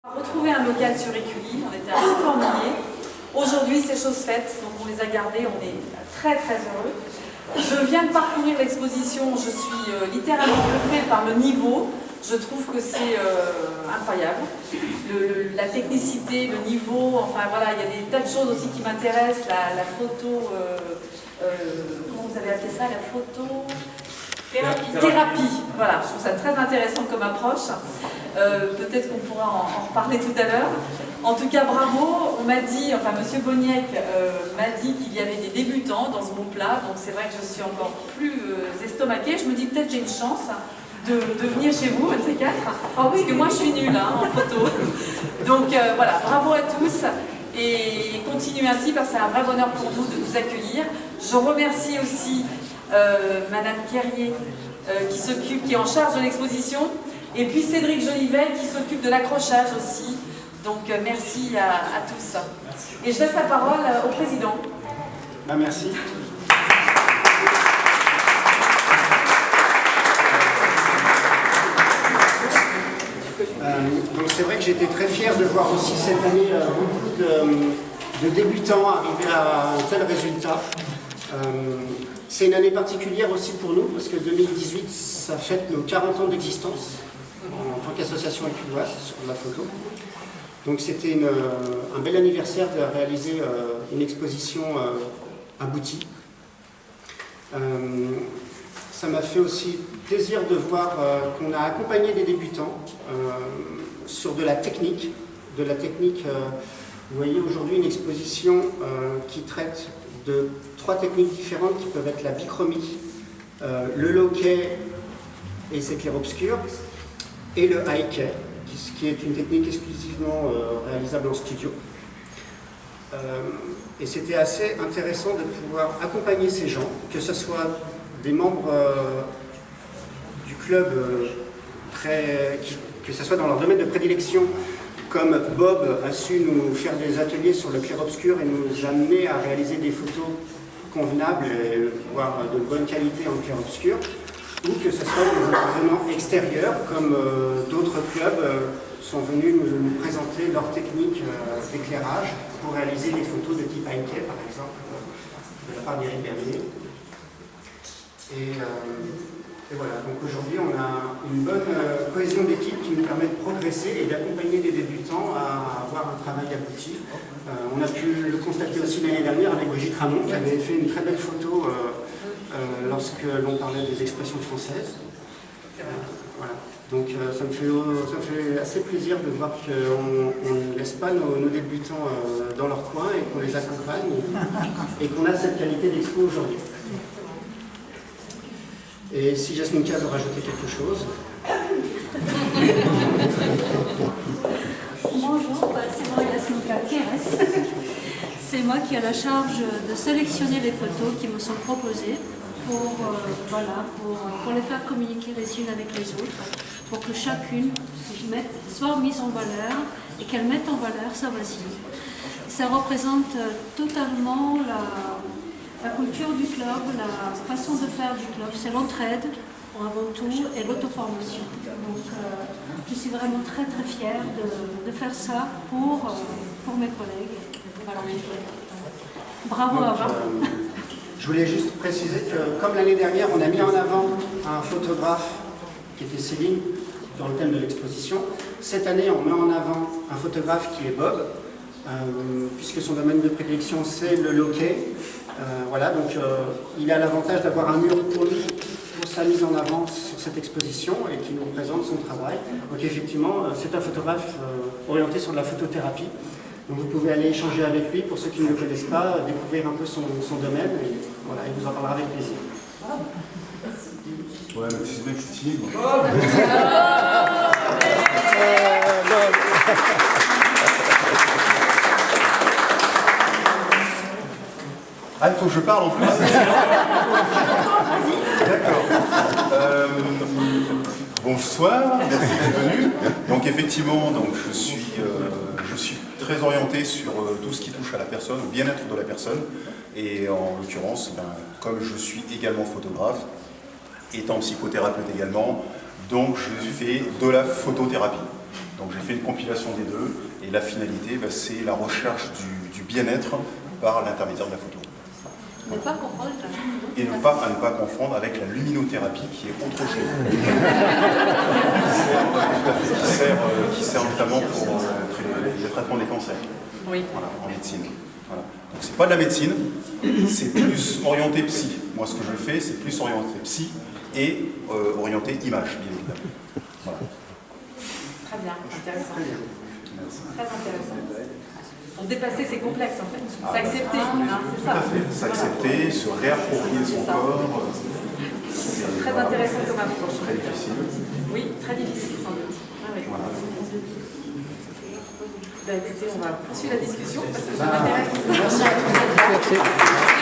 On a retrouvé un local sur Écully, on était un peu ennuyés. Aujourd'hui, c'est chose faite, donc on les a gardés, on est très très heureux. Je viens de parcourir l'exposition, je suis littéralement bluffée par le niveau. Je trouve que c'est incroyable. La technicité, le niveau, enfin voilà, il y a des tas de choses aussi qui m'intéressent. La photo, comment vous avez appelé ça, la photo thérapie. Voilà, je trouve ça très intéressant comme approche. Peut-être qu'on pourra en reparler tout à l'heure. En tout cas, bravo. On m'a dit, enfin Monsieur Boniek m'a dit qu'il y avait des débutants dans ce groupe-là, donc c'est vrai que je suis encore plus estomaquée. Je me dis peut-être j'ai une chance de venir chez vous, un de ces quatre, parce que moi je suis nulle en photo. Donc voilà, bravo à tous et continuez ainsi parce que c'est un vrai bonheur pour nous de vous accueillir. Je remercie aussi Madame Kerrier qui est en charge de l'exposition, et puis Cédric Jolivet qui s'occupe de l'accrochage aussi. Donc merci à tous. Et je laisse la parole au président. Merci. Donc c'est vrai que j'étais très fier de voir aussi cette année beaucoup de débutants arriver à un tel résultat. C'est une année particulière aussi pour nous parce que 2018, ça fête nos 40 ans d'existence en tant qu'association éculloise sur la photo. Donc c'était un bel anniversaire de réaliser une exposition aboutie. Ça m'a fait aussi plaisir de voir qu'on a accompagné des débutants sur de la technique. Vous voyez aujourd'hui une exposition qui traite de 3 techniques différentes qui peuvent être la bichromie, le low-key et ses clairs-obscurs, et le high-key, qui est une technique exclusivement réalisable en studio. Et c'était assez intéressant de pouvoir accompagner ces gens, que ce soit des membres du club, que ce soit dans leur domaine de prédilection, comme Bob a su nous faire des ateliers sur le clair-obscur et nous amener à réaliser des photos convenables, voire de bonne qualité en clair-obscur, ou que ce soit des intervenants extérieurs, comme d'autres clubs sont venus nous présenter leur technique d'éclairage pour réaliser des photos de type high-key, par exemple, de la part d'Éric Bernier. Et voilà, donc aujourd'hui on a une bonne cohésion d'équipe qui nous permet de progresser et d'accompagner les débutants à avoir un travail abouti. On a pu le constater aussi l'année dernière avec Brigitte Ramon qui avait fait une très belle photo lorsque l'on parlait des expressions françaises. Voilà. Donc ça me fait assez plaisir de voir qu'on ne laisse pas nos débutants dans leur coin et qu'on les accompagne et qu'on a cette qualité d'expo aujourd'hui. Et si Jasminka veut rajouter quelque chose. Bonjour, c'est moi Jasminka Keres. C'est moi qui ai la charge de sélectionner les photos qui me sont proposées pour les faire communiquer les unes avec les autres, pour que chacune soit mise en valeur et qu'elle mette en valeur sa voisine. Ça représente totalement la culture du club, la façon de faire du club, c'est l'entraide avant tout et l'auto-formation. Donc je suis vraiment très très fière de faire ça pour mes collègues. Voilà. Bravo à vous. Je voulais juste préciser que comme l'année dernière on a mis en avant un photographe qui était Céline dans le thème de l'exposition, cette année on met en avant un photographe qui est Bob, puisque son domaine de prédilection c'est le low-key. Voilà, donc il a l'avantage d'avoir un mur pour lui, pour sa mise en avant sur cette exposition et qui nous représente son travail. Donc effectivement, c'est un photographe orienté sur de la photothérapie. Donc vous pouvez aller échanger avec lui, pour ceux qui ne le connaissent pas, découvrir un peu son domaine, et voilà, il vous en parlera avec plaisir. Ouais, mais c'est bien que c'est timide. Ah, il faut que je parle en plus. D'accord. Bonsoir, merci d'être venu. Donc effectivement, je suis très orienté sur tout ce qui touche à la personne, au bien-être de la personne. Et en l'occurrence, comme je suis également photographe, étant psychothérapeute également, donc je fais de la photothérapie. Donc j'ai fait une compilation des deux, et la finalité, c'est la recherche du bien-être par l'intermédiaire de la photo. Ne pas confondre la luminothérapie. Et à ne pas confondre avec la luminothérapie qui est autre chose. qui sert notamment pour le traitement des cancers. Oui. Voilà, en médecine. Voilà. Donc c'est pas de la médecine, c'est plus orienté psy. Moi ce que je fais, c'est plus orienté psy et orienté image, bien évidemment. Voilà. Très bien, intéressant. Merci. Très intéressant. Pour dépasser ces complexes, en fait. S'accepter, hein, c'est ça. Tout à fait. S'accepter, se réapproprier son corps. C'est très intéressant comme approche. Très difficile. Oui, très difficile sans doute. Ah, oui. Voilà. Bah, écoutez, on va poursuivre la discussion parce que ça m'intéresse. Merci.